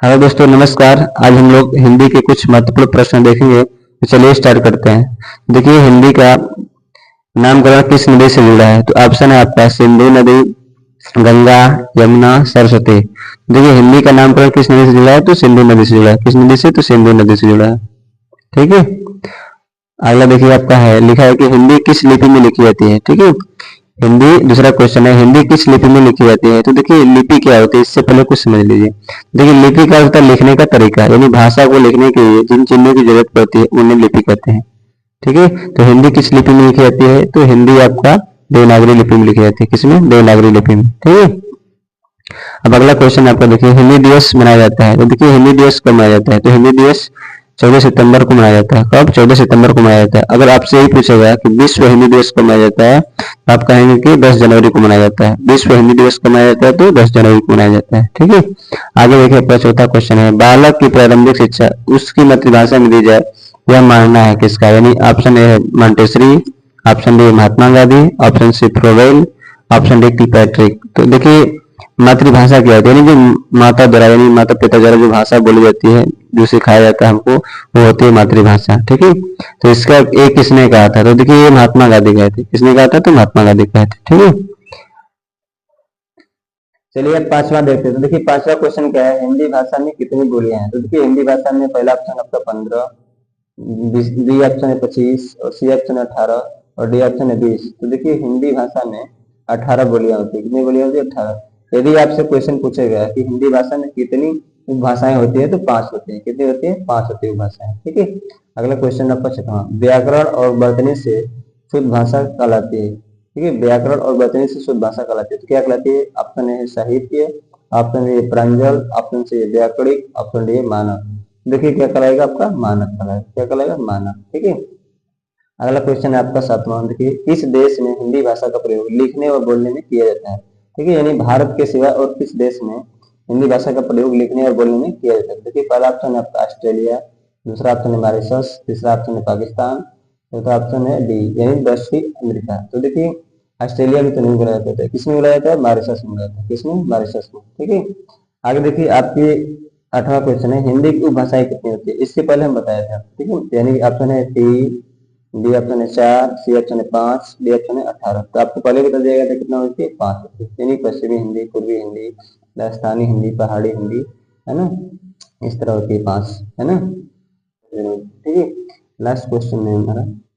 Hello दोस्तों, नमस्कार। आज हम लोग हिंदी के कुछ महत्वपूर्ण प्रश्न देखेंगे। तो चलिए स्टार्ट करते हैं। देखिए, हिंदी का नामकरण किस नदी से जुड़ा है? तो ऑप्शन है आपका सिंधु नदी, गंगा, यमुना, सरस्वती। देखिए, हिंदी का नामकरण किस नदी से जुड़ा है? तो सिंधु नदी से जुड़ा है। किस नदी से? तो सिंधु नदी से जुड़ा है। ठीक है। अगला देखिए आपका है, लिखा है कि हिंदी किस लिपि में लिखी जाती है? ठीक है। हिंदी, दूसरा क्वेश्चन है, हिंदी किस लिपि में लिखी जाती है? तो देखिए, लिपि क्या होती है, इससे पहले कुछ समझ लीजिए। देखिए, लिपि का होता है लिखने का तरीका, यानी भाषा को लिखने के लिए जिन चिन्हों की जरूरत पड़ती है उन्हें लिपि कहते हैं। ठीक है। तो हिंदी किस लिपि में लिखी जाती है? तो हिंदी आपका देवनागरी लिपि में लिखी जाती है। किसमें? देवनागरी लिपि में। ठीक है। अब अगला क्वेश्चन आपका देखिए, हिंदी दिवस मनाया जाता है। तो देखिए, हिंदी दिवस कब मनाया जाता है? तो हिंदी दिवस 14 सितंबर को मनाया जाता है। कब? 14 सितंबर को मनाया जाता है। अगर आपसे यही पूछेगा कि विश्व हिंदी दिवस कब मनाया जाता है, तो आप कहेंगे कि 10 जनवरी को मनाया जाता है। विश्व हिंदी दिवस कब मनाया जाता है? तो 10 जनवरी को मनाया जाता है। ठीक है। आगे देखिए, आपका चौथा क्वेश्चन है, बालक की प्रारंभिक शिक्षा उसकी मातृभाषा में दी जाए, यह मानना है किसका? यानी ऑप्शन ए है Montessori, option D Mahatma Gandhi, option C Froebel, option D Patrick. तो देखिए, मातृभाषा क्या होती है? यानी जो माता द्वारा, यानी माता पिता द्वारा जो भाषा बोली जाती है, जो सिखाया जाता है हमको, वो होती है मातृभाषा। ठीक है। तो इसका एक किसने कहा था? तो देखिए, ये महात्मा गांधी कहे थे। किसने कहा था? तो महात्मा गांधी कहे थे। ठीक है। चलिए अब पांचवा देखते हैं। तो देखिए, पांचवा क्वेश्चन क्या है, हिंदी भाषा में कितनी बोलियां हैं? तो देखिए, हिंदी भाषा में पहला ऑप्शन आपका 15, बी ऑप्शन है 25, और सी ऑप्शन है 18, और डी ऑप्शन है 20। तो देखिए, हिंदी भाषा में 18 बोलियां होती है। कितनी बोलियां होती है? 18। यदि आपसे क्वेश्चन पूछेगा कि हिंदी भाषा में कितनी उपभाषाएं होती है, तो 5 होती है। कितनी होती है? 5 होती है उपभाषाएं। ठीक है। अगला क्वेश्चन आपका छठवां, व्याकरण और वर्तनी से शुद्ध भाषा कहलाती है। ठीक है। व्याकरण और वर्तनी से शुद्ध भाषा कहलाती है। तो क्या कहलाती है? ऑप्शन ए साहित्य, option A Pranjal, option C व्याकरणिक, ऑप्शन डी मानक। देखिए, क्या कहलाएगा? आपका मानक कहलाएगा। क्या कहलाएगा? मानक। ठीक है। अगला क्वेश्चन है आपका सातवां, देखिए, किस देश में हिंदी भाषा का प्रयोग लिखने और बोलने में किया जाता है? ठीक है। यानी भारत के सिवा और किस देश में हिंदी भाषा का प्रयोग लिखने और बोलने में किया जाता है? देखिए, पहला ऑप्शन है आपका ऑस्ट्रेलिया, दूसरा ऑप्शन है मॉरिशस, तीसरा ऑप्शन है पाकिस्तान, चौथा ऑप्शन है डी यानी दक्षिण अमेरिका। तो देखिए, ऑस्ट्रेलिया में तो नहीं बोला जाता है। किसमें बोला जाता है? मॉरिशस में बोला जाता है। किसमें? मॉरिशस में। ठीक है। आगे देखिए, आपके 8वां क्वेश्चन है, हिंदी की उपभाषाएं कितनी होती है? इसके पहले हम बताया था। ठीक है। यानी ऑप्शन है 3, बी ऑप्शन है 4, सी ऑप्शन है 5, डी ऑप्शन है 18। तो आपको पहले बता दिया गया था कितना होती है? 5 होती है। यानी पश्चिमी हिंदी, पूर्वी हिंदी, राजस्थानी हिंदी, पहाड़ी हिंदी, है ना, इस तरह होती है 5, है ना। ठीक है। लास्ट क्वेश्चन है हमारा।